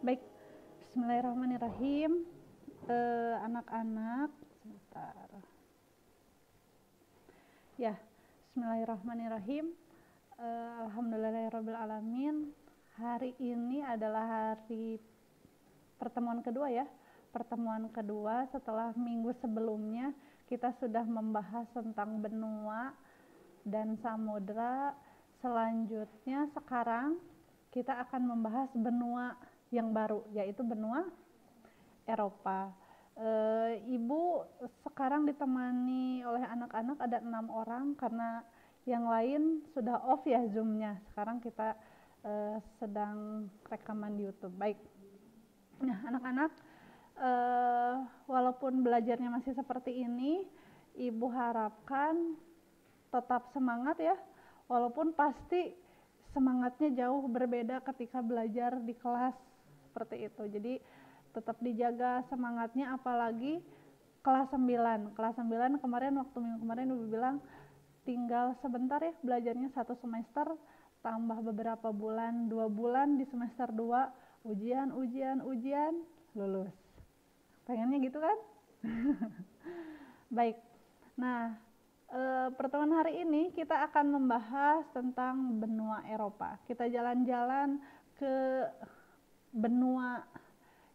Baik, bismillahirrahmanirrahim. Anak-anak, sebentar. Ya, bismillahirrahmanirrahim. Alhamdulillahirrabbilalamin. Hari ini adalah hari pertemuan kedua ya. Pertemuan kedua setelah minggu sebelumnya kita sudah membahas tentang benua dan samudra. Selanjutnya sekarang kita akan membahas benua yang baru, yaitu benua Eropa. Ibu sekarang ditemani oleh anak-anak ada 6 orang karena yang lain sudah off ya Zoom-nya. Sekarang kita sedang rekaman di YouTube. Baik. Nah, anak-anak, walaupun belajarnya masih seperti ini, Ibu harapkan tetap semangat ya. Walaupun pasti semangatnya jauh berbeda ketika belajar di kelas seperti itu. Jadi tetap dijaga semangatnya, apalagi kelas 9. Kelas 9 kemarin, waktu minggu kemarin Ibu bilang tinggal sebentar ya belajarnya, 1 semester tambah beberapa bulan, 2 bulan di semester 2 ujian lulus. Pengennya gitu kan? Baik. Nah, pertemuan hari ini kita akan membahas tentang benua Eropa. Kita jalan-jalan ke benua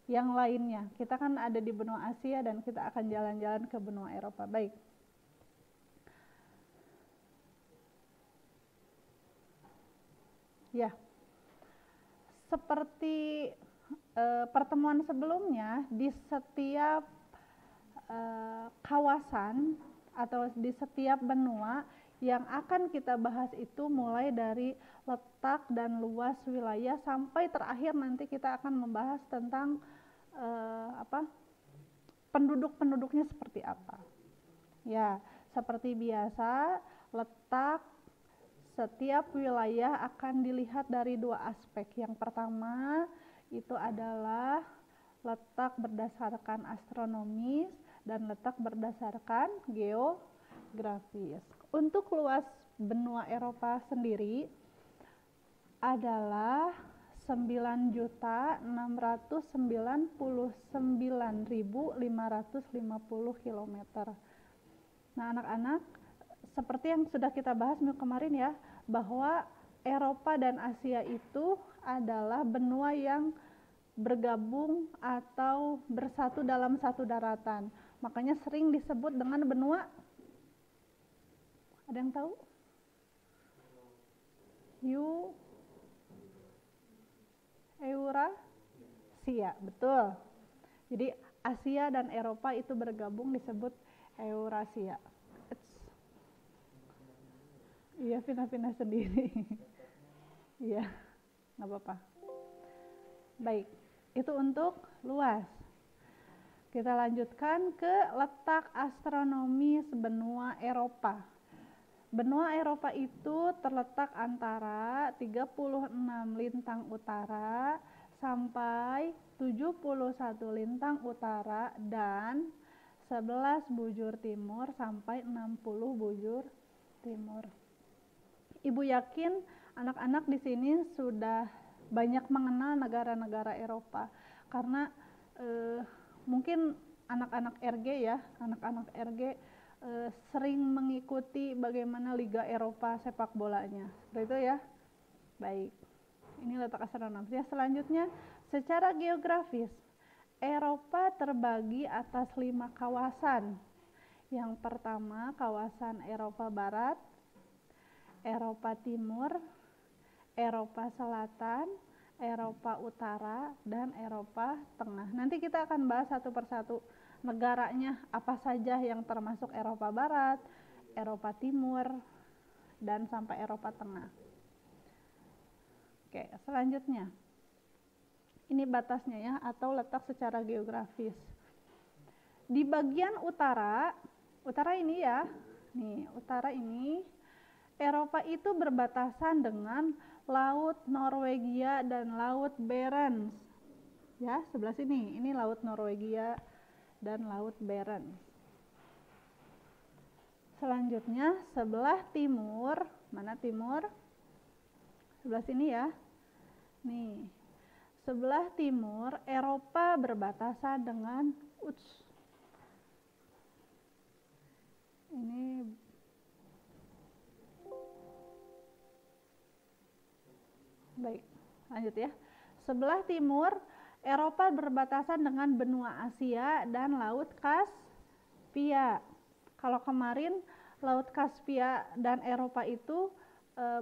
yang lainnya. Kita kan ada di benua Asia dan kita akan jalan-jalan ke benua Eropa. Baik. Ya. Seperti pertemuan sebelumnya, di setiap kawasan atau di setiap benua yang akan kita bahas itu mulai dari letak dan luas wilayah sampai terakhir nanti kita akan membahas tentang penduduk-penduduknya seperti apa. Ya, seperti biasa, letak setiap wilayah akan dilihat dari 2 aspek. Yang pertama itu adalah letak berdasarkan astronomis dan letak berdasarkan geografis. Untuk luas benua Eropa sendiri adalah 9.699.550 km. Nah, anak-anak, seperti yang sudah kita bahas minggu kemarin ya, bahwa Eropa dan Asia itu adalah benua yang bergabung atau bersatu dalam satu daratan. Makanya sering disebut dengan benua, ada yang tahu? Eurasia, betul. Jadi Asia dan Eropa itu bergabung disebut Eurasia. Iya, pindah-pindah sendiri. Iya, nggak apa-apa. Baik, itu untuk luas. Kita lanjutkan ke letak astronomis benua Eropa. Benua Eropa itu terletak antara 36 lintang utara sampai 71 lintang utara dan 11 bujur timur sampai 60 bujur timur. Ibu yakin anak-anak di sini sudah banyak mengenal negara-negara Eropa karena mungkin anak-anak RG ya, anak-anak RG sering mengikuti bagaimana Liga Eropa sepak bolanya. Seperti itu ya. Baik. Ini letak astronomisnya. Selanjutnya, secara geografis, Eropa terbagi atas 5 kawasan. Yang pertama, kawasan Eropa Barat, Eropa Timur, Eropa Selatan, Eropa Utara, dan Eropa Tengah. Nanti kita akan bahas satu persatu negaranya apa saja yang termasuk Eropa Barat, Eropa Timur, dan sampai Eropa Tengah. Oke, selanjutnya. Ini batasnya ya, atau letak secara geografis. Di bagian utara ini ya, nih, utara ini, Eropa itu berbatasan dengan Laut Norwegia dan Laut Barents. Ya, sebelah sini, ini Laut Norwegia dan Laut Barents. Selanjutnya, sebelah timur, mana timur? Sebelah sini ya. Nih, Sebelah timur Eropa berbatasan dengan ini baik, lanjut ya. Sebelah timur Eropa berbatasan dengan benua Asia dan Laut Kaspia. Kalau kemarin Laut Kaspia dan Eropa itu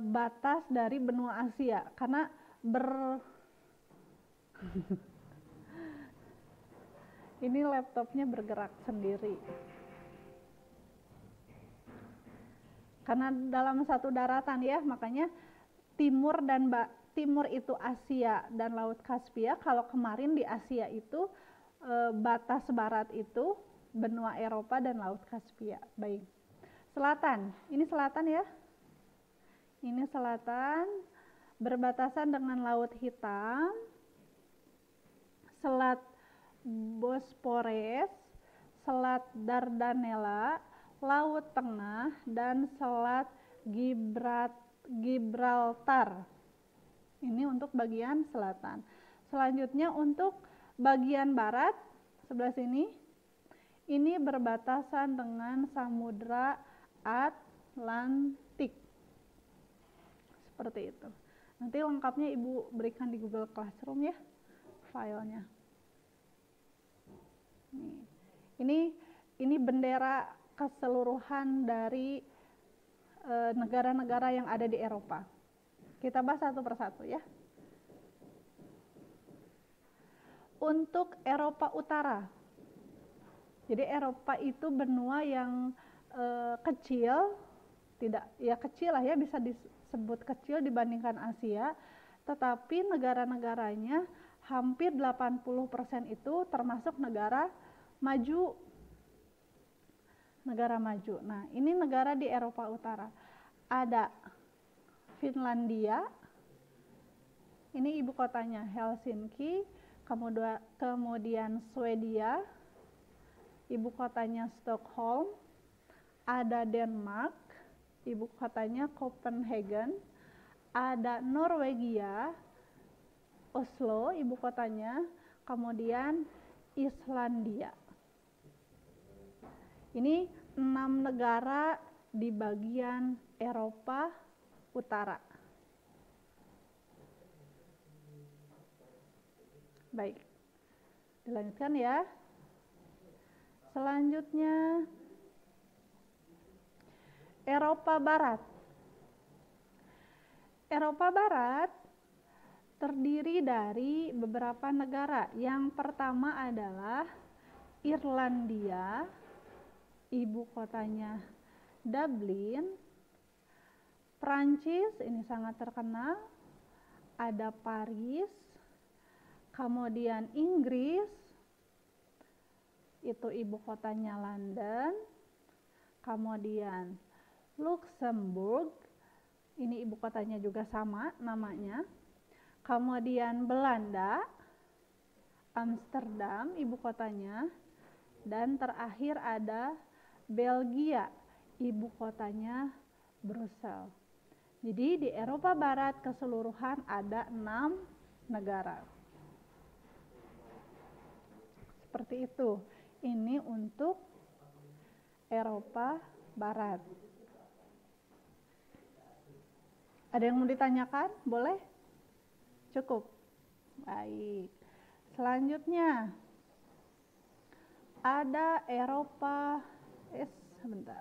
batas dari benua Asia karena ini laptopnya bergerak sendiri. Karena dalam satu daratan ya, makanya timur itu Asia dan Laut Kaspia. Kalau kemarin di Asia itu batas barat itu benua Eropa dan Laut Kaspia. Baik. Selatan, ini selatan ya. Ini selatan berbatasan dengan Laut Hitam, Selat Bospores, Selat Dardanella, Laut Tengah, dan Selat Gibraltar. Ini untuk bagian selatan. Selanjutnya untuk bagian barat, sebelah sini, ini berbatasan dengan Samudra Atlantik. Seperti itu. Nanti lengkapnya Ibu berikan di Google Classroom ya, filenya. Ini bendera keseluruhan dari negara-negara yang ada di Eropa. Kita bahas satu persatu ya. Untuk Eropa Utara, jadi Eropa itu benua yang kecil, tidak ya kecil lah ya, bisa disebut kecil dibandingkan Asia, tetapi negara-negaranya hampir 80% itu termasuk negara maju. Nah, ini negara di Eropa Utara. Ada Finlandia, ini ibu kotanya Helsinki, kemudian Swedia, ibu kotanya Stockholm. Ada Denmark, ibu kotanya Copenhagen. Ada Norwegia, Oslo, ibu kotanya. Kemudian Islandia. Ini 6 negara di bagian Eropa Utara. Baik, dilanjutkan ya. Selanjutnya Eropa Barat. Eropa Barat terdiri dari beberapa negara. Yang pertama adalah Irlandia, ibu kotanya Dublin. Prancis, ini sangat terkenal, ada Paris. Kemudian Inggris, itu ibu kotanya London. Kemudian Luxembourg, ini ibu kotanya juga sama namanya. Kemudian Belanda, Amsterdam ibu kotanya. Dan terakhir ada Belgia, ibu kotanya Brussels. Jadi di Eropa Barat keseluruhan ada 6 negara. Seperti itu. Ini untuk Eropa Barat. Ada yang mau ditanyakan? Boleh? Cukup? Baik. Selanjutnya ada Eropa, sebentar.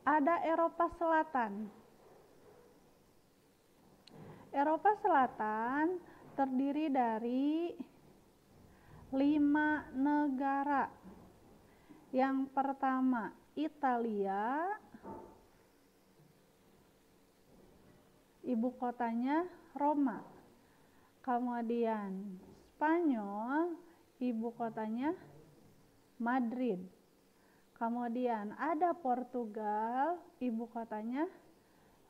Ada Eropa Selatan. Eropa Selatan terdiri dari 5 negara. Yang pertama Italia, ibu kotanya Roma. Kemudian Spanyol, ibu kotanya Madrid. Kemudian ada Portugal, ibu kotanya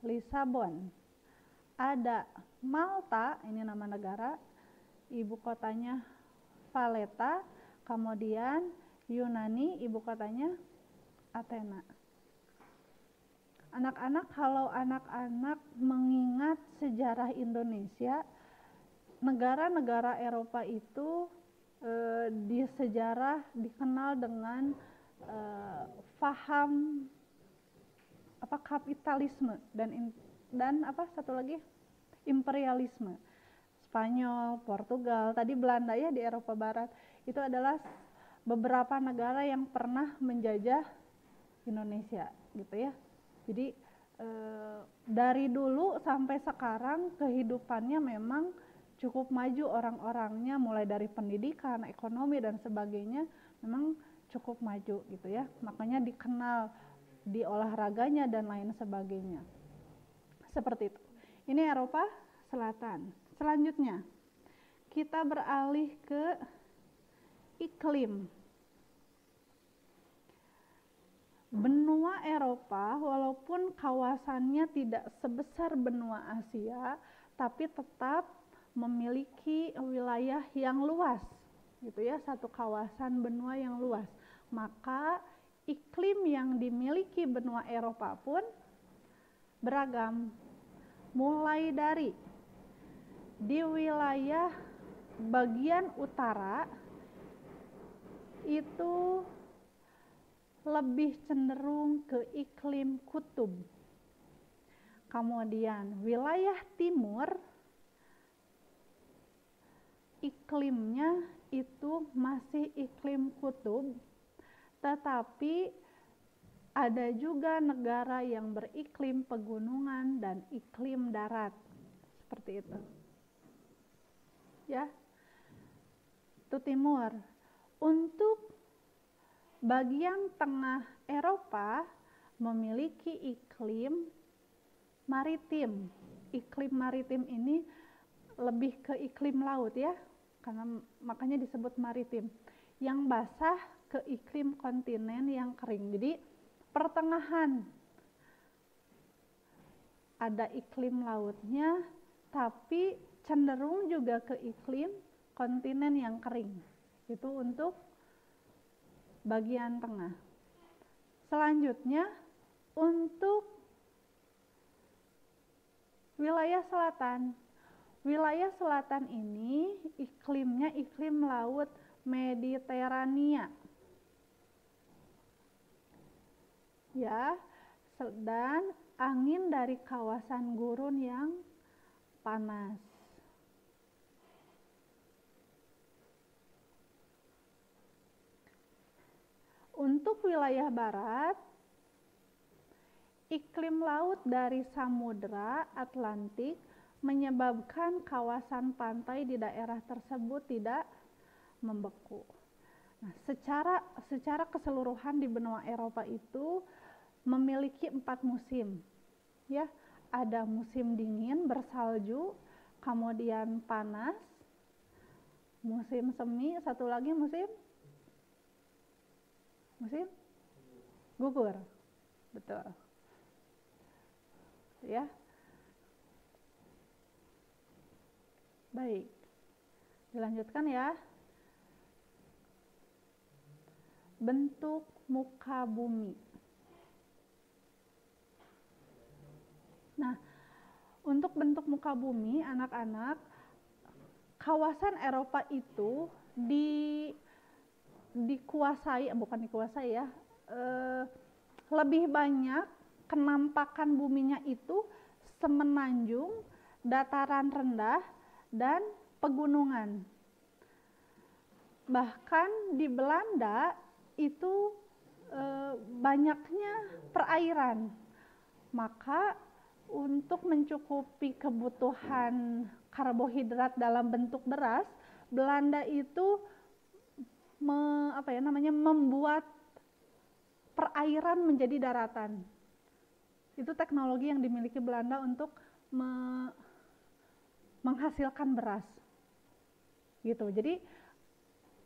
Lisabon. Ada Malta, ini nama negara, ibu kotanya Valletta. Kemudian Yunani, ibu kotanya Athena. Anak-anak, kalau anak-anak mengingat mengingat sejarah Indonesia, negara-negara Eropa itu di sejarah dikenal dengan paham kapitalisme dan satu lagi imperialisme. Spanyol, Portugal, tadi Belanda ya di Eropa Barat, itu adalah beberapa negara yang pernah menjajah Indonesia gitu ya. Jadi dari dulu sampai sekarang kehidupannya memang cukup maju orang-orangnya, mulai dari pendidikan, ekonomi dan sebagainya memang cukup maju gitu ya. Makanya dikenal di olahraganya dan lain sebagainya. Seperti itu. Ini Eropa Selatan. Selanjutnya, kita beralih ke iklim. Benua Eropa, walaupun kawasannya tidak sebesar benua Asia, tapi tetap memiliki wilayah yang luas, gitu ya, satu kawasan benua yang luas. Maka iklim yang dimiliki benua Eropa pun beragam, mulai dari di wilayah bagian utara itu lebih cenderung ke iklim kutub. Kemudian wilayah timur iklimnya itu masih iklim kutub, tetapi ada juga negara yang beriklim pegunungan dan iklim darat. Seperti itu. Ya, itu timur. Untuk bagian tengah Eropa memiliki iklim maritim. Iklim maritim ini lebih ke iklim laut ya, karena makanya disebut maritim. Yang basah ke iklim kontinen yang kering. Jadi pertengahan ada iklim lautnya, tapi cenderung juga ke iklim kontinen yang kering. Itu untuk bagian tengah. Selanjutnya untuk wilayah selatan. Wilayah selatan ini iklimnya iklim laut Mediterania. Ya, dan angin dari kawasan gurun yang panas. Untuk wilayah barat, iklim laut dari Samudra Atlantik menyebabkan kawasan pantai di daerah tersebut tidak membeku. Nah, secara keseluruhan di benua Eropa itu memiliki 4 musim. Ya, ada musim dingin bersalju, kemudian panas, musim semi, satu lagi musim gugur. Betul. Ya. Baik. Dilanjutkan ya. Bentuk muka bumi. Nah, untuk bentuk muka bumi, anak-anak, kawasan Eropa itu lebih banyak kenampakan buminya itu semenanjung, dataran rendah, dan pegunungan. Bahkan di Belanda itu banyaknya perairan. Maka untuk mencukupi kebutuhan karbohidrat dalam bentuk beras, Belanda itu membuat perairan menjadi daratan. Itu teknologi yang dimiliki Belanda untuk menghasilkan beras. Gitu. Jadi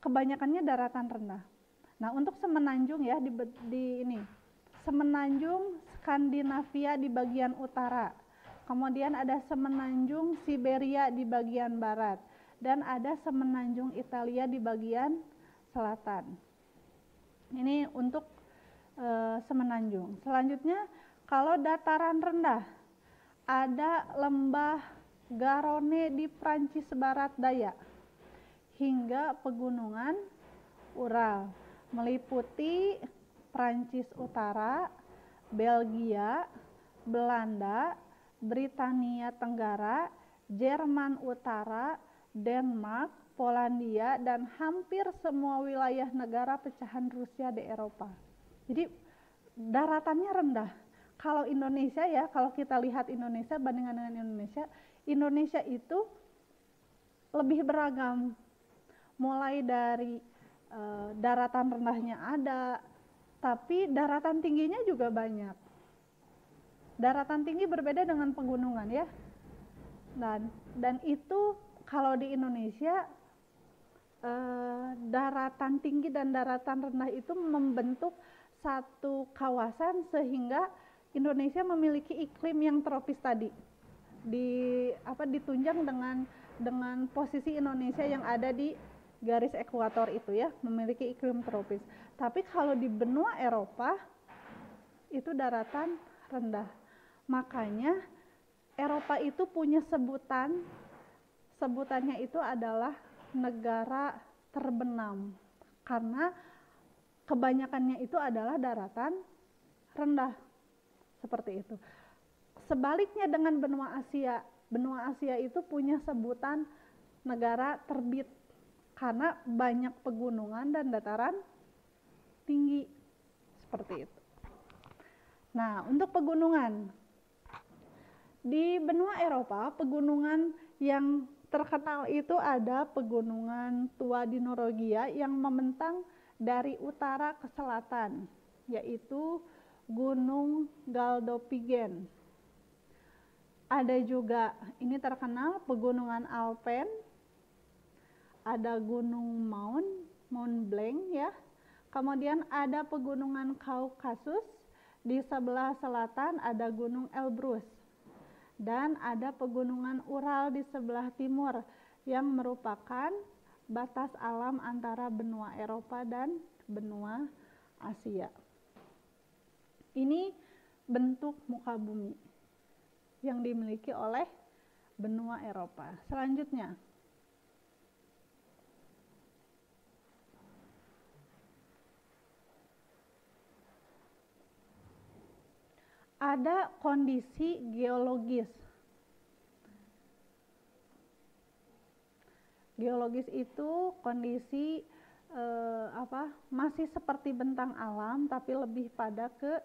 kebanyakannya daratan rendah. Nah, untuk semenanjung ya di ini. Semenanjung Skandinavia di bagian utara. Kemudian ada semenanjung Siberia di bagian barat dan ada semenanjung Italia di bagian selatan. Ini untuk semenanjung. Selanjutnya, kalau dataran rendah, ada lembah Garonne di Prancis Barat Daya, hingga pegunungan Ural, meliputi Prancis Utara, Belgia, Belanda, Britania Tenggara, Jerman Utara, Denmark, Polandia, dan hampir semua wilayah negara pecahan Rusia di Eropa. Jadi daratannya rendah. Kalau Indonesia ya, kalau kita lihat Indonesia bandingkan dengan Indonesia itu lebih beragam. Mulai dari daratan rendahnya ada, tapi daratan tingginya juga banyak. Daratan tinggi berbeda dengan pegunungan ya. Dan itu kalau di Indonesia daratan tinggi dan daratan rendah itu membentuk satu kawasan sehingga Indonesia memiliki iklim yang tropis tadi. Ditunjang dengan posisi Indonesia yang ada di garis ekuator itu ya, memiliki iklim tropis. Tapi kalau di benua Eropa itu daratan rendah. Makanya Eropa itu punya sebutannya itu adalah negara terbenam, karena kebanyakannya itu adalah daratan rendah, seperti itu. Sebaliknya dengan benua Asia itu punya sebutan negara terbit, karena banyak pegunungan dan dataran tinggi, seperti itu. Nah, untuk pegunungan di benua Eropa, pegunungan yang terkenal itu ada pegunungan Tua di Norwegia yang membentang dari utara ke selatan, yaitu Gunung Galdhøpiggen. Ada juga, ini terkenal, pegunungan Alpen, ada Gunung Mount Blanc ya. Kemudian ada pegunungan Kaukasus, di sebelah selatan ada Gunung Elbrus. Dan ada pegunungan Ural di sebelah timur yang merupakan batas alam antara benua Eropa dan benua Asia. Ini bentuk muka bumi yang dimiliki oleh benua Eropa. Selanjutnya, ada kondisi geologis. Geologis itu kondisi masih seperti bentang alam, tapi lebih pada ke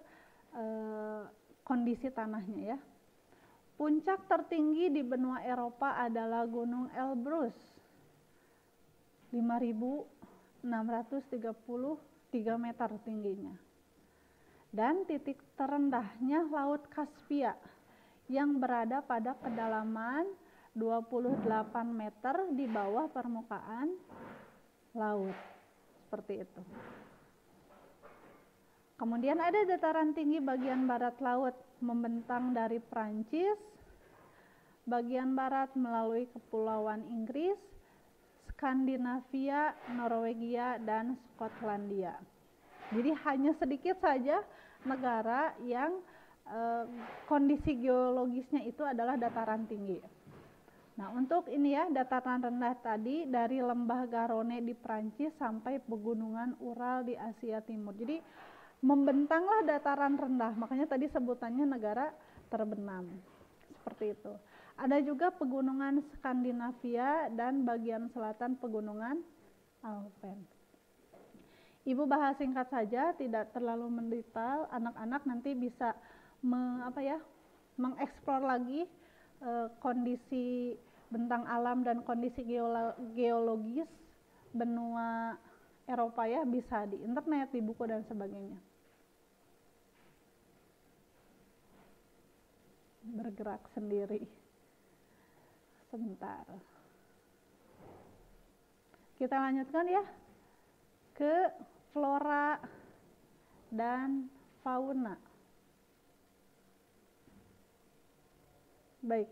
kondisi tanahnya ya. Puncak tertinggi di benua Eropa adalah Gunung Elbrus, 5.633 meter tingginya. Dan titik terendahnya Laut Kaspia yang berada pada kedalaman 28 meter di bawah permukaan laut, seperti itu. Kemudian ada dataran tinggi bagian barat laut membentang dari Prancis, bagian barat melalui Kepulauan Inggris, Skandinavia, Norwegia, dan Skotlandia. Jadi hanya sedikit saja negara yang kondisi geologisnya itu adalah dataran tinggi. Nah, untuk ini ya, dataran rendah tadi dari lembah Garonne di Prancis sampai pegunungan Ural di Asia Timur. Jadi membentanglah dataran rendah, makanya tadi sebutannya negara terbenam. Seperti itu. Ada juga pegunungan Skandinavia dan bagian selatan pegunungan Alpen. Ibu bahas singkat saja, tidak terlalu mendetail. Anak-anak nanti bisa mengeksplor lagi kondisi bentang alam dan kondisi geologis benua Eropa ya, bisa di internet, di buku dan sebagainya. Bergerak sendiri. Sebentar. Kita lanjutkan ya ke flora dan fauna. Baik.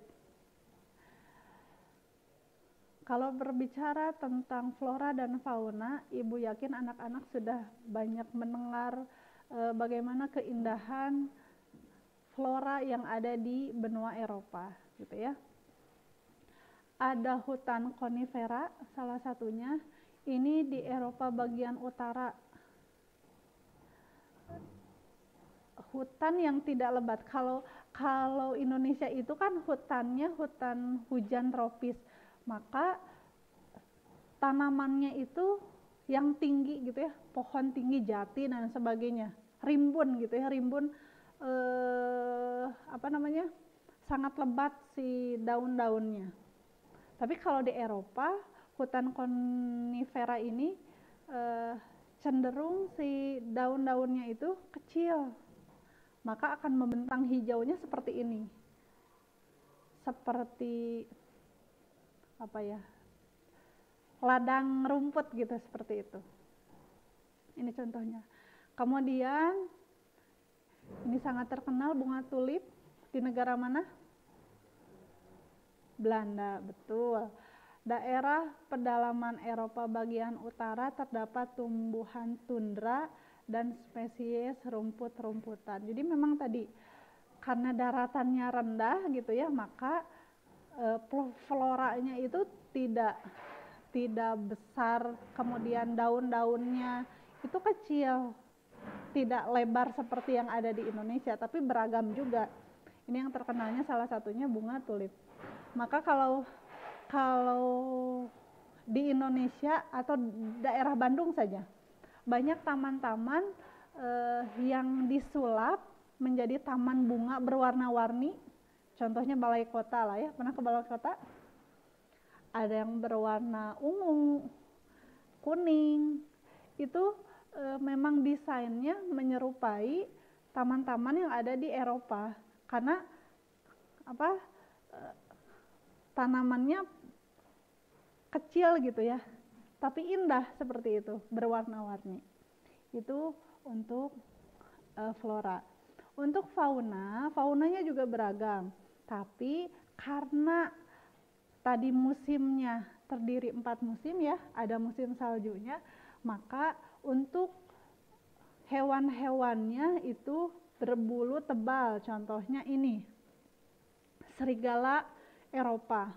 Kalau berbicara tentang flora dan fauna, Ibu yakin anak-anak sudah banyak mendengar bagaimana keindahan flora yang ada di benua Eropa, gitu ya. Ada hutan konifera, salah satunya ini di Eropa bagian utara. Hutan yang tidak lebat. Kalau Indonesia itu kan hutannya hutan hujan tropis, maka tanamannya itu yang tinggi gitu ya, pohon tinggi, jati dan sebagainya, rimbun gitu ya, rimbun sangat lebat si daun-daunnya. Tapi kalau di Eropa hutan konifera ini cenderung si daun-daunnya itu kecil, maka akan membentang hijaunya seperti ini, seperti ladang rumput gitu, seperti itu. Ini contohnya. Kemudian ini sangat terkenal bunga tulip di negara mana? Belanda, betul. Daerah pedalaman Eropa bagian utara terdapat tumbuhan tundra dan spesies rumput-rumputan. Jadi memang tadi karena daratannya rendah gitu ya, maka floranya itu tidak besar, kemudian daun-daunnya itu kecil, tidak lebar seperti yang ada di Indonesia, tapi beragam juga. Ini yang terkenalnya salah satunya bunga tulip. Maka kalau di Indonesia atau daerah Bandung saja, banyak taman-taman yang disulap menjadi taman bunga berwarna-warni. Contohnya Balai Kota lah ya, pernah ke Balai Kota? Ada yang berwarna ungu, kuning, itu memang desainnya menyerupai taman-taman yang ada di Eropa, karena tanamannya kecil gitu ya, tapi indah seperti itu, berwarna-warni. Itu untuk flora. Untuk faunanya juga beragam, tapi karena tadi musimnya terdiri 4 musim ya, ada musim saljunya, maka untuk hewan-hewannya itu berbulu tebal. Contohnya ini, serigala Eropa,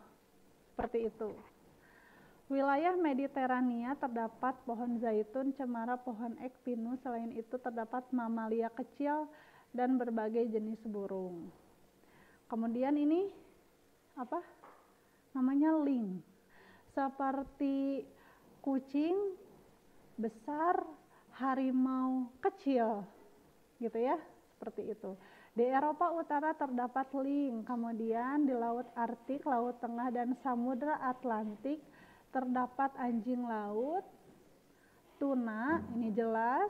seperti itu. Wilayah Mediterania terdapat pohon zaitun, cemara, pohon ek, pinus. Selain itu terdapat mamalia kecil dan berbagai jenis burung. Kemudian ini namanya lynx, seperti kucing besar, harimau kecil gitu ya, seperti itu. Di Eropa Utara terdapat lynx. Kemudian di Laut Arktik, Laut Tengah dan Samudra Atlantik terdapat anjing laut, tuna, ini jelas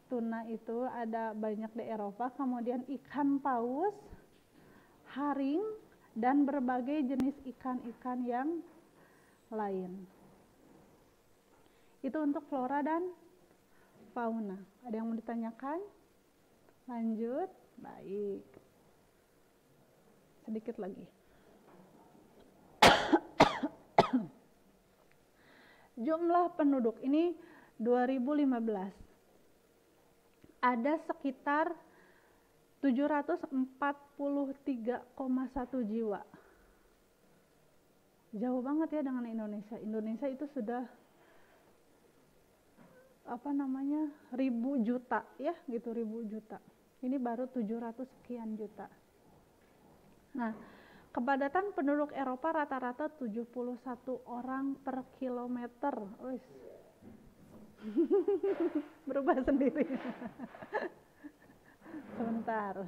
tuna itu ada banyak di Eropa. Kemudian ikan paus, haring, dan berbagai jenis ikan-ikan yang lain. Itu untuk flora dan fauna. Ada yang mau ditanyakan? Lanjut. Baik. Sedikit lagi. Jumlah penduduk ini 2015. Ada sekitar 743,1 jiwa. Jauh banget ya dengan Indonesia. Indonesia itu sudah ribu juta ya, gitu, ribu juta. Ini baru 700 sekian juta. Nah, kepadatan penduduk Eropa rata-rata 71 orang per kilometer. Berubah sendiri. Sebentar.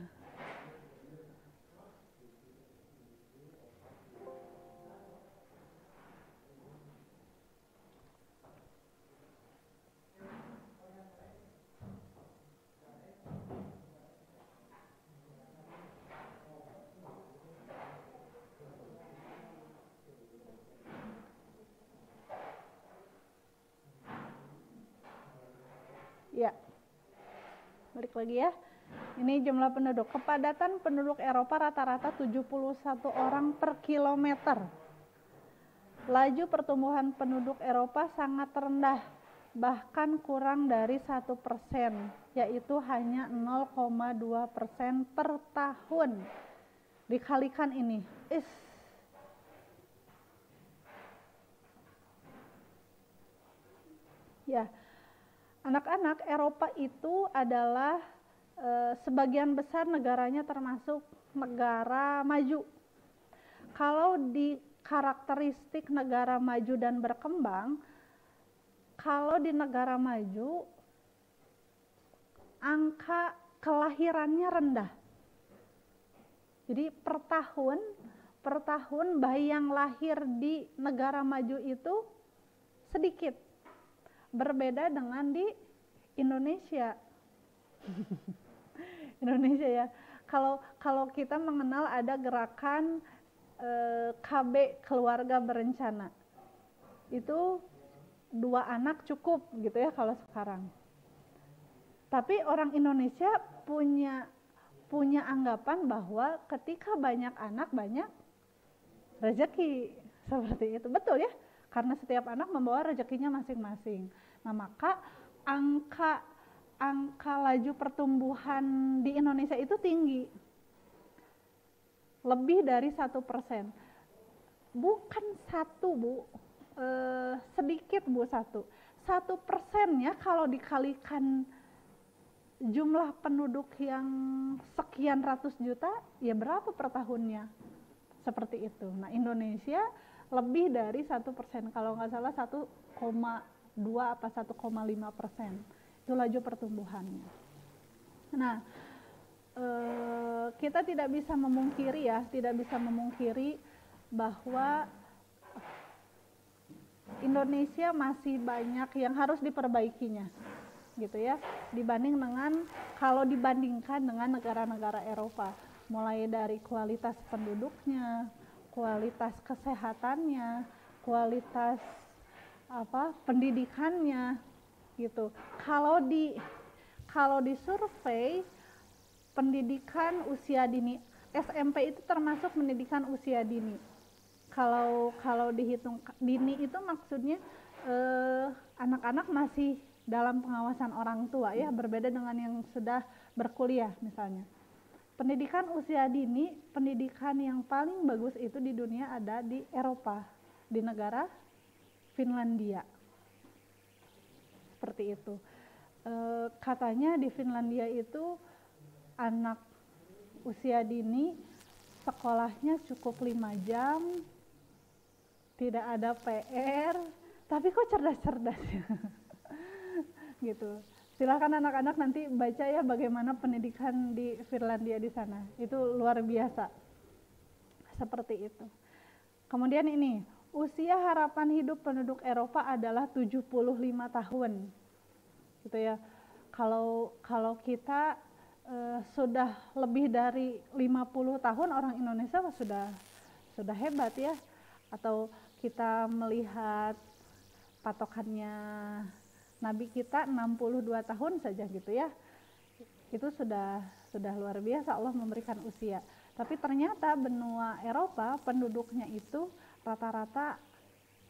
Ya, balik lagi ya. Ini jumlah penduduk. Kepadatan penduduk Eropa rata-rata 71 orang per kilometer. Laju pertumbuhan penduduk Eropa sangat rendah bahkan kurang dari 1%, yaitu hanya 0,2% per tahun. Dikalikan ini, ya, anak-anak Eropa itu adalah sebagian besar negaranya termasuk negara maju. Kalau di karakteristik negara maju dan berkembang, kalau di negara maju angka kelahirannya rendah. Jadi per tahun bayi yang lahir di negara maju itu sedikit. Berbeda dengan di Indonesia. Indonesia ya. Kalau kita mengenal ada gerakan KB keluarga berencana. Itu 2 anak cukup gitu ya kalau sekarang. Tapi orang Indonesia punya anggapan bahwa ketika banyak anak banyak rezeki, seperti itu. Betul ya? Karena setiap anak membawa rezekinya masing-masing. Nah, maka angka laju pertumbuhan di Indonesia itu tinggi. Lebih dari 1%. Bukan 1, Bu. Sedikit, Bu, 1%. 1%-nya kalau dikalikan jumlah penduduk yang sekian ratus juta, ya berapa per tahunnya? Seperti itu. Nah, Indonesia lebih dari 1%, kalau nggak salah 1,2 apa 1,5%. Itu laju pertumbuhannya. Nah, kita tidak bisa memungkiri bahwa Indonesia masih banyak yang harus diperbaikinya, gitu ya, kalau dibandingkan dengan negara-negara Eropa, mulai dari kualitas penduduknya, kualitas kesehatannya, kualitas pendidikannya, gitu. Kalau di survei pendidikan usia dini, SMP itu termasuk pendidikan usia dini. Kalau dihitung dini itu maksudnya anak-anak masih dalam pengawasan orang tua ya, berbeda dengan yang sudah berkuliah misalnya. Pendidikan usia dini, pendidikan yang paling bagus itu di dunia ada di Eropa, di negara Finlandia. Seperti itu. Katanya di Finlandia itu anak usia dini sekolahnya cukup 5 jam, tidak ada PR, tapi kok cerdas-cerdas ya. Gitu. Silakan anak-anak nanti baca ya bagaimana pendidikan di Finlandia di sana. Itu luar biasa. Seperti itu. Kemudian ini, usia harapan hidup penduduk Eropa adalah 75 tahun. Gitu ya. Kalau kita sudah lebih dari 50 tahun, orang Indonesia sudah hebat ya. Atau kita melihat patokannya Nabi kita 62 tahun saja gitu ya. Itu sudah luar biasa Allah memberikan usia. Tapi ternyata benua Eropa penduduknya itu rata-rata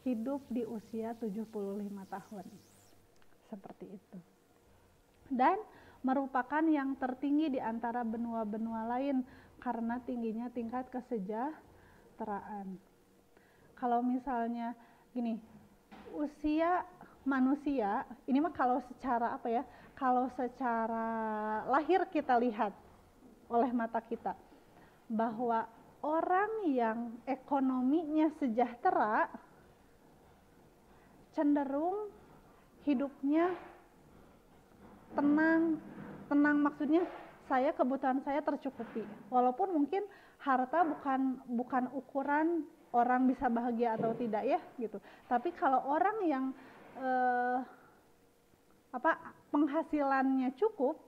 hidup di usia 75 tahun. Seperti itu. Dan merupakan yang tertinggi di antara benua-benua lain karena tingginya tingkat kesejahteraan. Kalau misalnya gini, usia manusia, ini mah kalau secara lahir kita lihat oleh mata kita, bahwa orang yang ekonominya sejahtera cenderung hidupnya tenang maksudnya kebutuhan saya tercukupi. Walaupun mungkin harta bukan ukuran orang bisa bahagia atau tidak ya gitu. Tapi kalau orang yang penghasilannya cukup,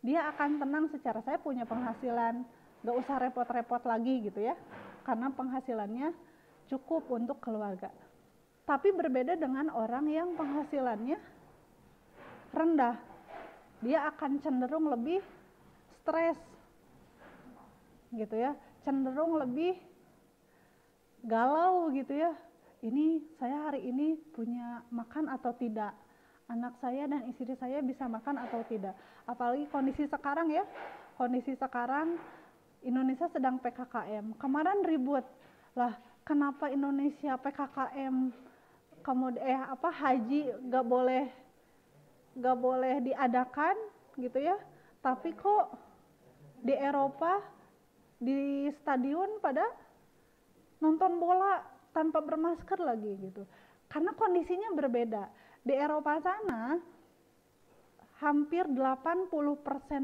dia akan tenang secara saya punya penghasilan, gak usah repot-repot lagi gitu ya, karena penghasilannya cukup untuk keluarga. Tapi berbeda dengan orang yang penghasilannya rendah, dia akan cenderung lebih stres gitu ya, cenderung lebih galau gitu ya. Ini saya hari ini punya makan atau tidak, anak saya dan istri saya bisa makan atau tidak. Apalagi kondisi sekarang ya, kondisi sekarang Indonesia sedang PKKM. Kemarin ribut lah, kenapa Indonesia PKKM, kemudian haji gak boleh diadakan gitu ya, tapi kok di Eropa di stadion pada nonton bola tanpa bermasker lagi gitu, karena kondisinya berbeda. Di Eropa sana hampir 80%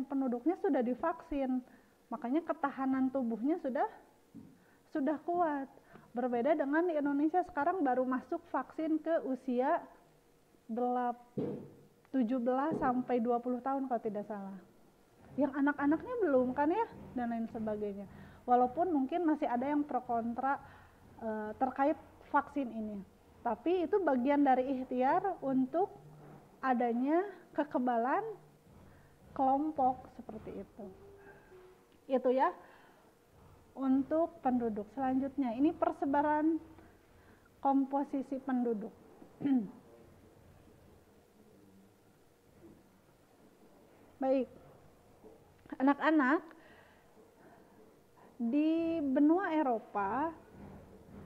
penduduknya sudah divaksin, makanya ketahanan tubuhnya sudah kuat. Berbeda dengan di Indonesia sekarang baru masuk vaksin ke usia 17 sampai 20 tahun kalau tidak salah. Yang anak-anaknya belum kan ya, dan lain sebagainya. Walaupun mungkin masih ada yang pro kontra terkait vaksin ini. Tapi itu bagian dari ikhtiar untuk adanya kekebalan kelompok seperti itu. Itu ya untuk penduduk. Selanjutnya ini persebaran komposisi penduduk. Baik, anak-anak di benua Eropa,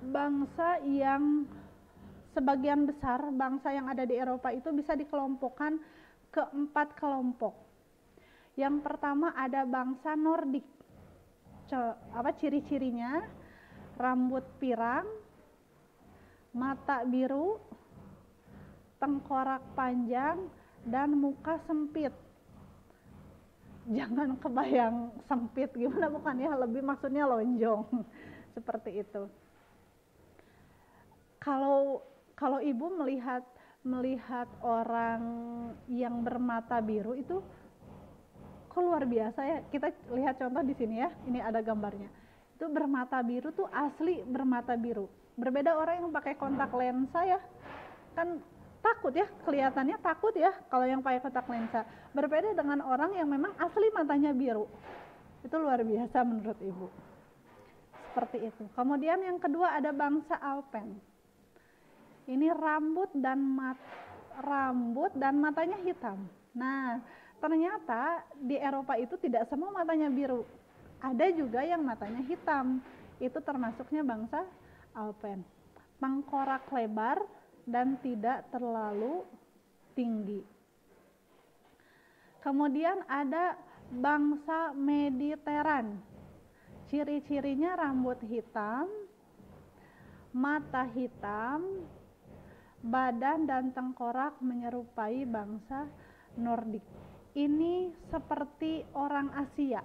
bangsa yang sebagian besar bangsa yang ada di Eropa itu bisa dikelompokkan ke 4 kelompok. Yang pertama ada bangsa Nordik. Ciri-cirinya? Rambut pirang, mata biru, tengkorak panjang, dan muka sempit. Jangan kebayang sempit gimana, bukan ya, lebih maksudnya lonjong seperti itu. Kalau ibu melihat orang yang bermata biru itu kok luar biasa ya. Kita lihat contoh di sini ya, ini ada gambarnya. Itu bermata biru tuh asli bermata biru. Berbeda orang yang pakai kontak lensa ya, kan takut ya, kelihatannya takut ya kalau yang pakai kontak lensa. Berbeda dengan orang yang memang asli matanya biru. Itu luar biasa menurut ibu. Seperti itu. Kemudian yang kedua ada bangsa Alpen. Ini rambut dan matanya hitam. Nah, ternyata di Eropa itu tidak semua matanya biru. Ada juga yang matanya hitam. Itu termasuknya bangsa Alpen. Tengkorak lebar dan tidak terlalu tinggi. Kemudian ada bangsa Mediteran. Ciri-cirinya rambut hitam, mata hitam, badan dan tengkorak menyerupai bangsa Nordik. Ini seperti orang Asia.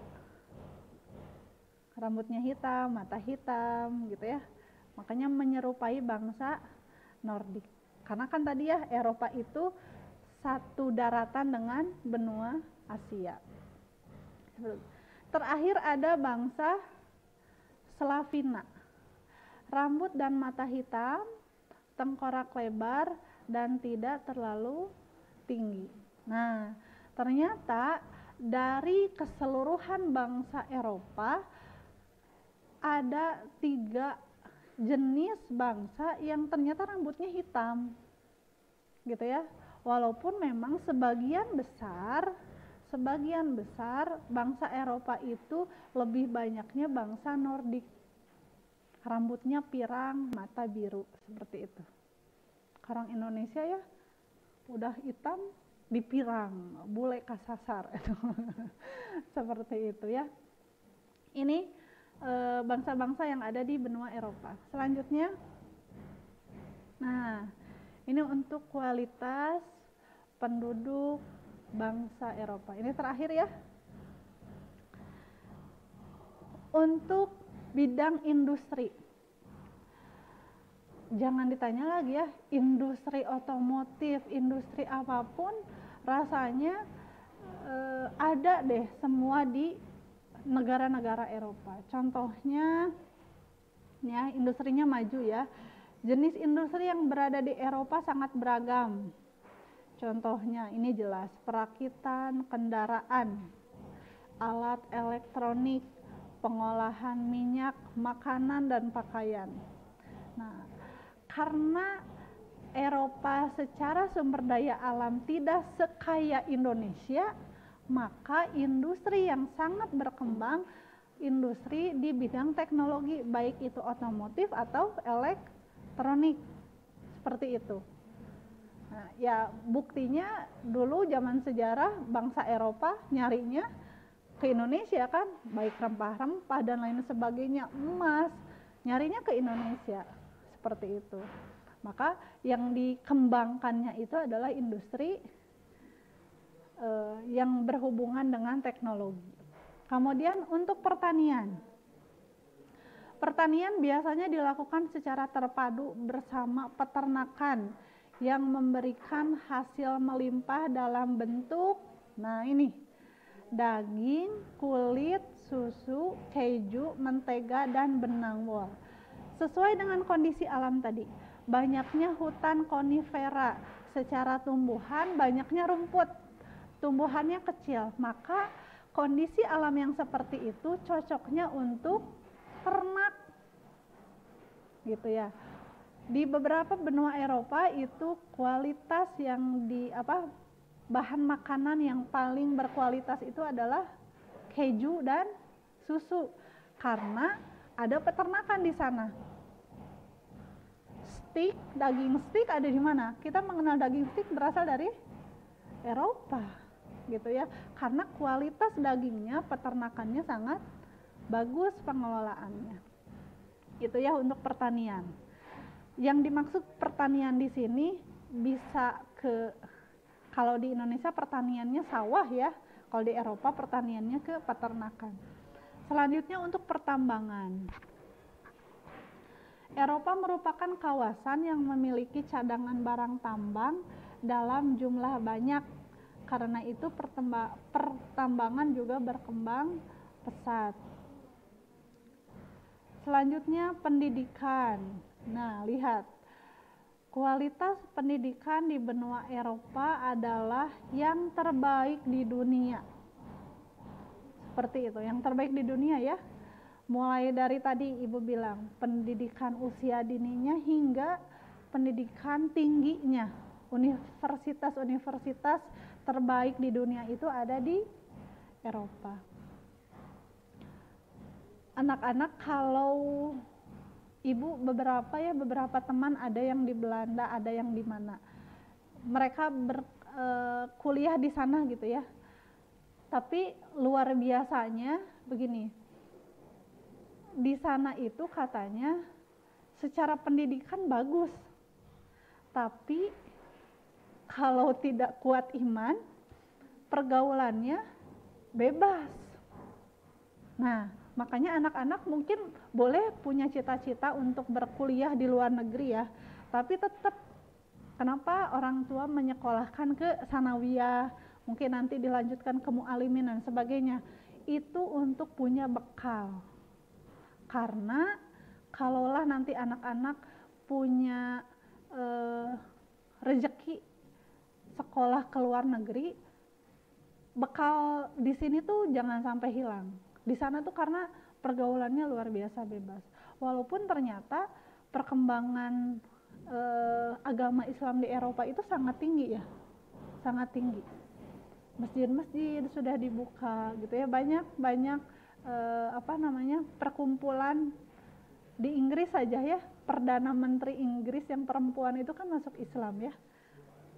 Rambutnya hitam, mata hitam gitu ya. Makanya menyerupai bangsa Nordik. Karena kan tadi ya Eropa itu satu daratan dengan benua Asia. Terakhir ada bangsa Slavina. Rambut dan mata hitam, tengkorak lebar dan tidak terlalu tinggi. Nah, ternyata dari keseluruhan bangsa Eropa ada 3 jenis bangsa yang ternyata rambutnya hitam, gitu ya. Walaupun memang sebagian besar bangsa Eropa itu lebih banyaknya bangsa Nordik. Rambutnya pirang, mata biru, seperti itu. Orang Indonesia ya udah hitam dipirang, bule kasasar itu. Seperti itu ya. Ini bangsa-bangsa yang ada di benua Eropa. Selanjutnya, nah ini untuk kualitas penduduk bangsa Eropa. Ini terakhir ya. Untuk bidang industri, jangan ditanya lagi ya, industri otomotif, industri apapun rasanya ada deh semua di negara-negara Eropa. Contohnya ya, industrinya maju ya. Jenis industri yang berada di Eropa sangat beragam. Contohnya ini jelas, perakitan kendaraan, alat elektronik, pengolahan minyak, makanan dan pakaian. Nah, karena Eropa secara sumber daya alam tidak sekaya Indonesia, maka industri yang sangat berkembang, industri di bidang teknologi, baik itu otomotif atau elektronik, seperti itu. Nah, ya buktinya dulu zaman sejarah bangsa Eropa nyarinya ke Indonesia kan, baik rempah-rempah dan lain sebagainya, emas, nyarinya ke Indonesia, seperti itu. Maka yang dikembangkannya itu adalah industri yang berhubungan dengan teknologi. Kemudian untuk pertanian. Pertanian biasanya dilakukan secara terpadu bersama peternakan yang memberikan hasil melimpah dalam bentuk, nah ini, daging, kulit, susu, keju, mentega, dan benang wol. Sesuai dengan kondisi alam tadi, banyaknya hutan konifera secara tumbuhan, banyaknya rumput, tumbuhannya kecil, maka kondisi alam yang seperti itu cocoknya untuk ternak, gitu ya. Di beberapa benua Eropa itu kualitas yang bahan makanan yang paling berkualitas itu adalah keju dan susu, karena ada peternakan di sana. Daging steak ada di mana? Kita mengenal daging steak berasal dari Eropa, gitu ya. Karena kualitas dagingnya, peternakannya sangat bagus pengelolaannya. Itu ya untuk pertanian. Yang dimaksud pertanian di sini bisa kalau di Indonesia pertaniannya sawah ya, kalau di Eropa pertaniannya ke peternakan. Selanjutnya untuk pertambangan. Eropa merupakan kawasan yang memiliki cadangan barang tambang dalam jumlah banyak. Karena itu pertambangan juga berkembang pesat. Selanjutnya pendidikan. Nah, lihat. Kualitas pendidikan di benua Eropa adalah yang terbaik di dunia. Seperti itu, yang terbaik di dunia ya. Mulai dari tadi Ibu bilang, pendidikan usia dininya hingga pendidikan tingginya. Universitas-universitas terbaik di dunia itu ada di Eropa. Anak-anak kalau Ibu beberapa teman ada yang di Belanda, ada yang di mana. Mereka kuliah di sana gitu ya. Tapi luar biasanya begini. Di sana itu katanya secara pendidikan bagus, tapi kalau tidak kuat iman, pergaulannya bebas. Nah, makanya anak-anak mungkin boleh punya cita-cita untuk berkuliah di luar negeri ya, tapi tetap kenapa orang tua menyekolahkan ke sanawiyah, mungkin nanti dilanjutkan ke mu'alimin dan sebagainya, itu untuk punya bekal. Karena kalaulah nanti anak-anak punya rezeki sekolah ke luar negeri, bekal di sini tuh jangan sampai hilang. Di sana tuh karena pergaulannya luar biasa bebas. Walaupun ternyata perkembangan agama Islam di Eropa itu sangat tinggi ya, sangat tinggi. Masjid-masjid sudah dibuka gitu ya, banyak perkumpulan di Inggris saja ya, Perdana Menteri Inggris yang perempuan itu kan masuk Islam ya.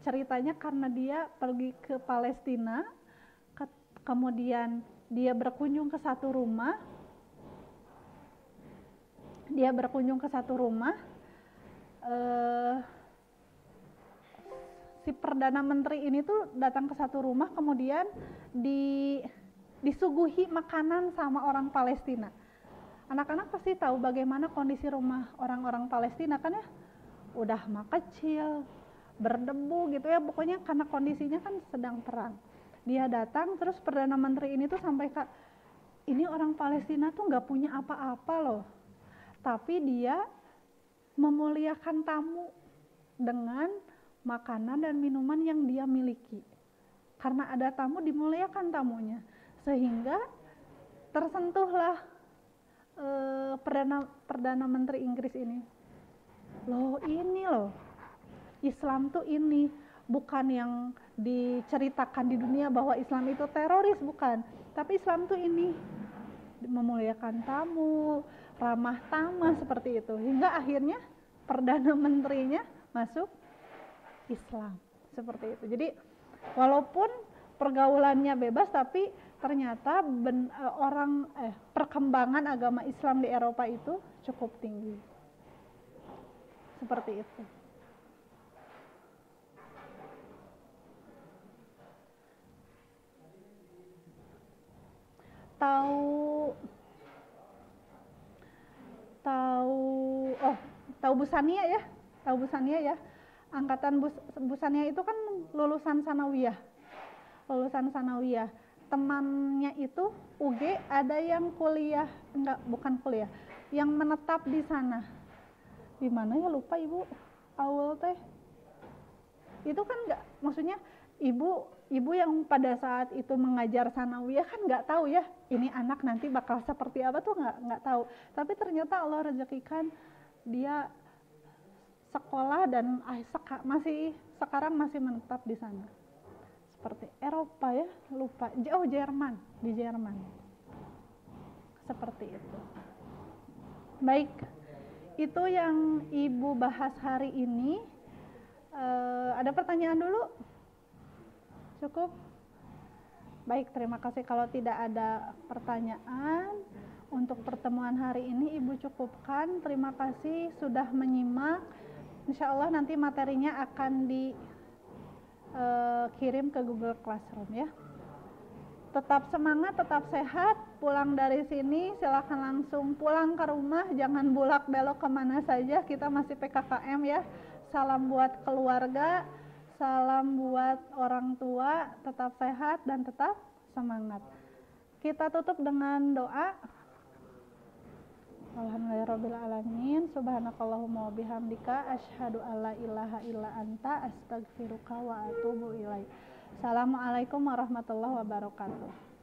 Ceritanya karena dia pergi ke Palestina, kemudian dia berkunjung ke satu rumah, si Perdana Menteri ini tuh datang ke satu rumah, kemudian disuguhi makanan sama orang Palestina. Anak-anak pasti tahu bagaimana kondisi rumah orang-orang Palestina kan ya, udah mah kecil, berdebu gitu ya, pokoknya karena kondisinya kan sedang perang. Dia datang, terus Perdana Menteri ini tuh sampai ini orang Palestina tuh nggak punya apa-apa loh, tapi dia memuliakan tamu dengan makanan dan minuman yang dia miliki. Karena ada tamu, dimuliakan tamunya, sehingga tersentuhlah Perdana Menteri Inggris ini. Loh ini loh, Islam tuh ini, bukan yang diceritakan di dunia bahwa Islam itu teroris, bukan. Tapi Islam tuh ini, memuliakan tamu, ramah tamah seperti itu. Hingga akhirnya Perdana Menterinya masuk Islam, seperti itu. Jadi walaupun pergaulannya bebas, tapi ternyata perkembangan agama Islam di Eropa itu cukup tinggi. Seperti itu. Tahu Bu Sania ya? Tahu Bu Sania ya? Angkatan Bu Sania itu kan lulusan sanawiyah. Temannya itu UG ada yang kuliah, bukan kuliah, yang menetap di sana. Di mana ya, lupa Ibu. Awal teh. Itu kan maksudnya ibu yang pada saat itu mengajar sanawiyah kan nggak tahu ya, ini anak nanti bakal seperti apa tuh nggak tahu. Tapi ternyata Allah rezekikan dia sekolah dan sekarang masih menetap di sana. Seperti Eropa ya, lupa. Jerman, di Jerman. Seperti itu. Baik, itu yang Ibu bahas hari ini. Ada pertanyaan dulu? Cukup? Baik, terima kasih. Kalau tidak ada pertanyaan untuk pertemuan hari ini, Ibu cukupkan. Terima kasih sudah menyimak. Insya Allah nanti materinya akan dikirim ke Google Classroom ya. Tetap semangat, tetap sehat. Pulang dari sini silakan langsung pulang ke rumah, jangan bulak belok kemana saja. Kita masih PKKM ya. Salam buat keluarga, salam buat orang tua, tetap sehat dan tetap semangat. Kita tutup dengan doa. Alhamdulillahirrabbilalamin. Subhanakallahumma wabihamdika asyhadu alla ilaha illa anta astaghfiruka wa atubu ilaik. Assalamualaikum warahmatullahi wabarakatuh.